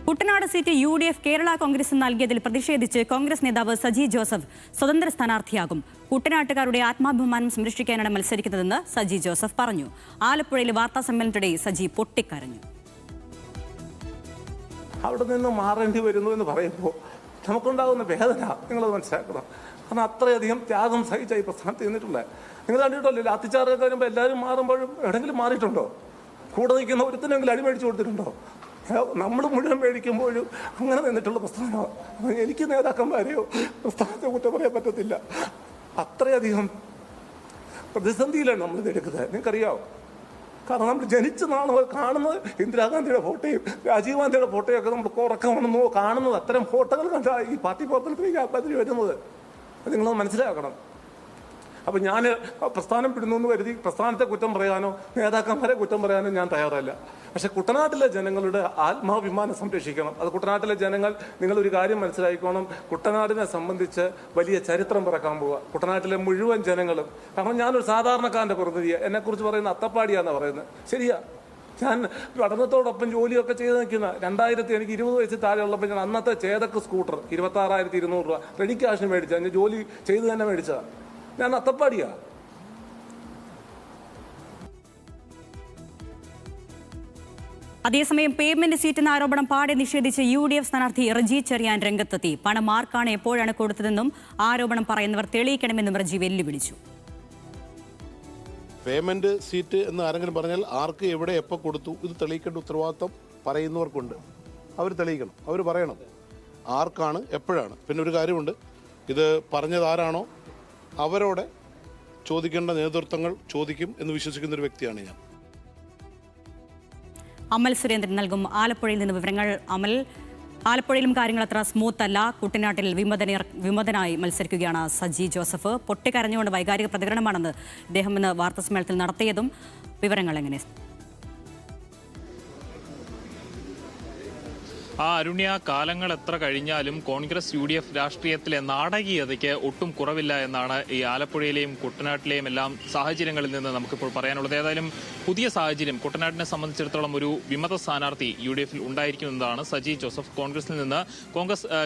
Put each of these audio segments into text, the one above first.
Kuttanad seat UDF Kerala Congress നൽകിയതിൽ പ്രതിഷേധിച്ച് കോൺഗ്രസ് നേതാവ് സജി ജോസഫ് സ്വതന്ത്ര സ്ഥാനാർത്ഥിയാകും. കുട്ടനാട്ടുകാരുടെ ആത്മാഭിമാനം സംരക്ഷിക്കാനാണ് മത്സരിക്കുന്നതെന്ന് സജി ജോസഫ് പറഞ്ഞു. ആലപ്പുഴയിൽ വാർത്താ സമ്മേളനത്തിനിടെ സജി പൊട്ടിക്കരഞ്ഞു. അവിടെ നിന്ന് മാറേണ്ടി വരുന്നു എന്ന് പറയുമ്പോൾ നമുക്കുണ്ടാകുന്ന വേദന നിങ്ങളത് മനസ്സിലാക്കണം. കാരണം അത്രയധികം ത്യാഗം സഹിച്ച ഈ പ്രസ്ഥാനത്ത് നിന്നിട്ടുള്ളത് നിങ്ങൾ കണ്ടിട്ടല്ലോ. ലാത്തിച്ചാർജൊക്കെ വരുമ്പോൾ എല്ലാവരും മാറുമ്പോഴും എവിടെയെങ്കിലും മാറിയിട്ടുണ്ടോ? കൂടെ നിൽക്കുന്ന ഒരുത്തിനെങ്കിലും അടിമേടിച്ചു കൊടുത്തിട്ടുണ്ടോ? നമ്മൾ മുഴുവൻ മേടിക്കുമ്പോഴും അങ്ങനെ നിന്നിട്ടുള്ള പ്രസ്ഥാനമാണ്. എനിക്ക് നേതാക്കന്മാരെയോ പ്രസ്ഥാനത്തെ കുറ്റം പറയാൻ പറ്റത്തില്ല. അത്രയധികം പ്രതിസന്ധിയിലാണ് നമ്മളിത് എടുക്കുന്നത്. നിങ്ങൾക്കറിയാമോ? കാരണം നമ്മൾ ജനിച്ച നാൾ കാണുന്നത് ഇന്ദിരാഗാന്ധിയുടെ ഫോട്ടോയും രാജീവ് ഗാന്ധിയുടെ ഫോട്ടോയും ഒക്കെ നമ്മൾ ഉറക്കമാണെന്നോ കാണുന്നത്. അത്തരം ഫോട്ടോകൾ കണ്ടാൽ ഈ പാർട്ടി പ്രവർത്തനത്തിലേക്ക് ആൾക്കാർ വരുന്നത്. അത് നിങ്ങളത് മനസ്സിലാക്കണം. അപ്പം ഞാൻ പ്രസ്ഥാനം വിടുന്നു എന്ന് കരുതി പ്രസ്ഥാനത്തെ കുറ്റം പറയാനോ നേതാക്കന്മാരെ കുറ്റം പറയാനോ ഞാൻ തയ്യാറല്ല. പക്ഷെ കുട്ടനാട്ടിലെ ജനങ്ങളുടെ ആത്മാഭിമാനം സംരക്ഷിക്കണം. അത് കുട്ടനാട്ടിലെ ജനങ്ങൾ നിങ്ങളൊരു കാര്യം മനസ്സിലാക്കിക്കോണം. കുട്ടനാടിനെ സംബന്ധിച്ച് വലിയ ചരിത്രം പിറക്കാൻ പോവുക കുട്ടനാട്ടിലെ മുഴുവൻ ജനങ്ങളും. കാരണം ഞാനൊരു സാധാരണക്കാരൻ്റെ പ്രതിനിധിയാണ്. എന്നെക്കുറിച്ച് പറയുന്ന അത്തപ്പാടിയാണെന്ന് പറയുന്നത്. ശരിയാ, ഞാൻ പഠനത്തോടൊപ്പം ജോലിയൊക്കെ ചെയ്ത് നിൽക്കുന്ന 2000 എനിക്ക് 20 വയസ്സിൽ താഴെ ഉള്ളപ്പോൾ ഞാൻ അന്നത്തെ ചേതക്ക് സ്കൂട്ടർ 26,200 രൂപ റെഡി ക്യാഷിന് മേടിച്ചാൽ ഞാൻ ജോലി ചെയ്ത് തന്നെ മേടിച്ചതാണ്. ഞാൻ അത്തപ്പാടിയാ. അതേസമയം പേയ്മെന്റ് സീറ്റെന്ന ആരോപണം പാടെ നിഷേധിച്ച് UDF സ്ഥാനാർത്ഥി റജി ചെറിയാൻ രംഗത്തെത്തി. പണം ആർക്കാണ് എപ്പോഴാണ് കൊടുത്തതെന്നും ആരോപണം പറയുന്നവർ തെളിയിക്കണമെന്നും റജി വെല്ലുവിളിച്ചു. പേയ്മെന്റ് സീറ്റ് എന്ന് ആരെങ്കിലും പറഞ്ഞാൽ ആർക്ക് എവിടെ എപ്പോൾ കൊടുത്തു ഇത് തെളിയിക്കേണ്ട ഉത്തരവാദിത്വം പറയുന്നവർക്കുണ്ട്. അവർ തെളിയിക്കണം, അവർ പറയണം ആർക്കാണ് എപ്പോഴാണ്. പിന്നെ ഒരു കാര്യമുണ്ട്, ഇത് പറഞ്ഞത് ആരാണോ അവരോട് ചോദിക്കേണ്ട നേതൃത്വങ്ങൾ ചോദിക്കും എന്ന് വിശ്വസിക്കുന്ന ഒരു വ്യക്തിയാണ് ഞാൻ. അമൽ സുരേന്ദ്രൻ നൽകും ആലപ്പുഴയിൽ നിന്ന് വിവരങ്ങൾ. അമൽ, ആലപ്പുഴയിലും കാര്യങ്ങൾ അത്ര സ്മൂത്ത് അല്ല. കുട്ടനാട്ടിൽ വിമതനായി മത്സരിക്കുകയാണ് സജി ജോസഫ്. പൊട്ടിക്കരഞ്ഞുകൊണ്ട് വൈകാരിക പ്രതികരണമാണെന്ന് ഇദ്ദേഹം ഇന്ന് വാർത്താസമ്മേളനത്തിൽ നടത്തിയതും. വിവരങ്ങൾ എങ്ങനെ? അരുണ്യ, കാലങ്ങൾ എത്ര കഴിഞ്ഞാലും കോൺഗ്രസ് UDF രാഷ്ട്രീയത്തിലെ നാടകീയതയ്ക്ക് ഒട്ടും കുറവില്ല എന്നാണ് ഈ ആലപ്പുഴയിലെയും കുട്ടനാട്ടിലെയും എല്ലാം സാഹചര്യങ്ങളിൽ നിന്ന് നമുക്കിപ്പോൾ പറയാനുള്ളത്. ഏതായാലും പുതിയ സാഹചര്യം കുട്ടനാട്ടിനെ സംബന്ധിച്ചിടത്തോളം ഒരു വിമത സ്ഥാനാർത്ഥി UDFൽ ഉണ്ടായിരിക്കുന്നതാണ്. സജി ജോസഫ്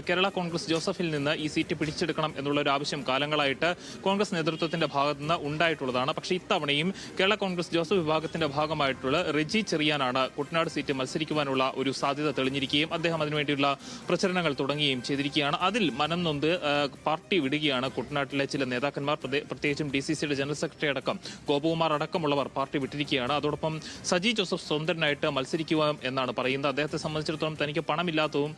കേരള കോൺഗ്രസ് ജോസഫിൽ നിന്ന് ഈ സീറ്റ് പിടിച്ചെടുക്കണം എന്നുള്ള ഒരു ആവശ്യം കാലങ്ങളായിട്ട് കോൺഗ്രസ് നേതൃത്വത്തിന്റെ ഭാഗത്തു നിന്ന് ഉണ്ടായിട്ടുള്ളതാണ്. പക്ഷേ ഇത്തവണയും കേരള കോൺഗ്രസ് ജോസഫ് വിഭാഗത്തിന്റെ ഭാഗമായിട്ടുള്ള റജി ചെറിയാനാണ് കുട്ടനാട് സീറ്റ് മത്സരിക്കുവാനുള്ള ഒരു സാധ്യത തെളിഞ്ഞിരിക്കുകയും അദ്ദേഹം അതിനുവേണ്ടിയുള്ള പ്രചരണങ്ങൾ തുടങ്ങുകയും ചെയ്തിരിക്കുകയാണ്. അതിൽ മനം നൊന്ത് പാർട്ടി വിടുകയാണ് കുട്ടനാട്ടിലെ ചില നേതാക്കന്മാർ. പ്രത്യേകിച്ചും DCCയുടെ ജനറൽ സെക്രട്ടറി അടക്കം ഗോപകുമാർ അടക്കമുള്ളവർ പാർട്ടി വിട്ടിരിക്കുകയാണ്. അതോടൊപ്പം സജി ജോസഫ് സ്വതന്ത്രനായിട്ട് മത്സരിക്കുക എന്നാണ് പറയുന്നത്. അദ്ദേഹത്തെ സംബന്ധിച്ചിടത്തോളം തനിക്ക് പണമില്ലാത്തതും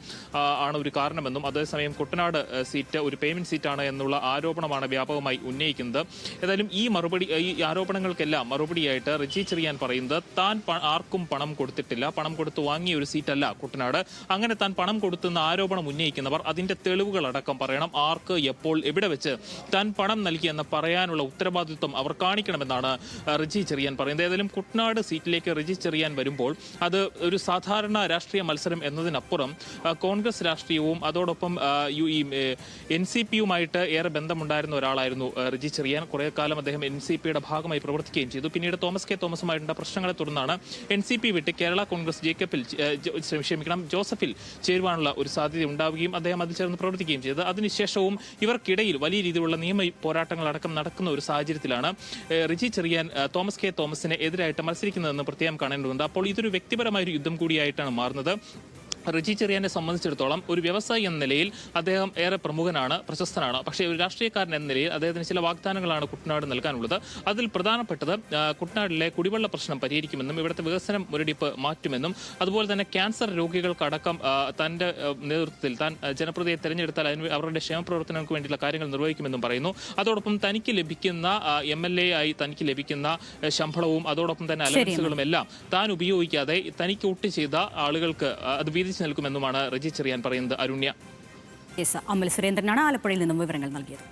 ആണ് ഒരു കാരണമെന്നും അതേസമയം കുട്ടനാട് സീറ്റ് ഒരു പേയ്മെന്റ് സീറ്റാണ് എന്നുള്ള ആരോപണമാണ് വ്യാപകമായി ഉന്നയിക്കുന്നത്. ഏതായാലും ഈ ആരോപണങ്ങൾക്കെല്ലാം മറുപടിയായിട്ട് റജി ചെറിയാൻ പറയുന്നത് താൻ ആർക്കും പണം കൊടുത്തിട്ടില്ല, പണം കൊടുത്ത് വാങ്ങിയ ഒരു സീറ്റല്ല കുട്ടനാട്. അങ്ങനെ താൻ പണം കൊടുത്തുന്ന ആരോപണം ഉന്നയിക്കുന്നവർ അതിന്റെ തെളിവുകളടക്കം പറയണം. ആർക്ക്, എപ്പോൾ, എവിടെ വെച്ച് താൻ പണം നൽകിയെന്ന് പറയാനുള്ള ഉത്തരവാദിത്വം അവർ കാണിക്കണമെന്നാണ് റജി ചെറിയാൻ പറയുന്നത്. ഏതായാലും കുട്ടനാട് സീറ്റിലേക്ക് റജി ചെറിയാൻ വരുമ്പോൾ അത് ഒരു സാധാരണ രാഷ്ട്രീയ മത്സരം എന്നതിനപ്പുറം കോൺഗ്രസ് രാഷ്ട്രീയവും അതോടൊപ്പം NCPയുമായിട്ട് ഏറെ ബന്ധമുണ്ടായിരുന്ന ഒരാളായിരുന്നു റജി ചെറിയാൻ. കുറെ കാലം അദ്ദേഹം NCPയുടെ ഭാഗമായി പ്രവർത്തിക്കുകയും ചെയ്തു. പിന്നീട് തോമസ് കെ തോമസുമായിട്ടുള്ള പ്രശ്നങ്ങളെ തുടർന്നാണ് NCP വിട്ട് കേരള കോൺഗ്രസ് ജോസഫിൽ ചേരുവാനുള്ള ഒരു സാധ്യത ഉണ്ടാവുകയും അദ്ദേഹം അതിൽ ചേർന്ന് പ്രവർത്തിക്കുകയും ചെയ്തത്. അതിനുശേഷവും ഇവർക്കിടയിൽ വലിയ രീതിയിലുള്ള നിയമ പോരാട്ടങ്ങളടക്കം നടക്കുന്ന ഒരു സാഹചര്യത്തിലാണ് റജി ചെറിയാൻ തോമസ് കെ തോമസിന് എതിരായിട്ട് മത്സരിക്കുന്നതെന്ന് പ്രത്യേകം കാണേണ്ടതുണ്ട്. അപ്പോൾ ഇതൊരു വ്യക്തിപരമായ ഒരു യുദ്ധം കൂടിയായിട്ടാണ് മാറുന്നത്. റജി ചെറിയാനെ സംബന്ധിച്ചിടത്തോളം ഒരു വ്യവസായി എന്ന നിലയിൽ അദ്ദേഹം ഏറെ പ്രമുഖനാണ്, പ്രശസ്തനാണ്. പക്ഷേ ഒരു രാഷ്ട്രീയക്കാരൻ എന്ന നിലയിൽ അദ്ദേഹത്തിന് ചില വാഗ്ദാനങ്ങളാണ് കുട്ടനാട് നൽകാനുള്ളത്. അതിൽ പ്രധാനപ്പെട്ടത് കുട്ടനാട്ടിലെ കുടിവെള്ള പ്രശ്നം പരിഹരിക്കുമെന്നും ഇവിടുത്തെ വികസനം മുരടിപ്പ് മാറ്റുമെന്നും അതുപോലെ തന്നെ ക്യാൻസർ രോഗികൾക്കടക്കം തന്റെ നേതൃത്വത്തിൽ താൻ ജനപ്രതിയെ തെരഞ്ഞെടുത്താൽ അവരുടെ ക്ഷേമപ്രവർത്തനങ്ങൾക്ക് വേണ്ടിയുള്ള കാര്യങ്ങൾ നിർവഹിക്കുമെന്നും പറയുന്നു. അതോടൊപ്പം തനിക്ക് ലഭിക്കുന്ന MLA ആയി തനിക്ക് ലഭിക്കുന്ന ശമ്പളവും അതോടൊപ്പം തന്നെ അലവൻസുകളും എല്ലാം താൻ ഉപയോഗിക്കാതെ തനിക്ക് വോട്ട് ചെയ്ത ആളുകൾക്ക് അത് നൽകുമെന്നുമാണ് റജി ചെറിയാൻ പറയുന്നത്. അരുണ്യ. അമൽ സുരേന്ദ്രനാണ് ആലപ്പുഴയിൽ നിന്നും വിവരങ്ങൾ നൽകിയത്.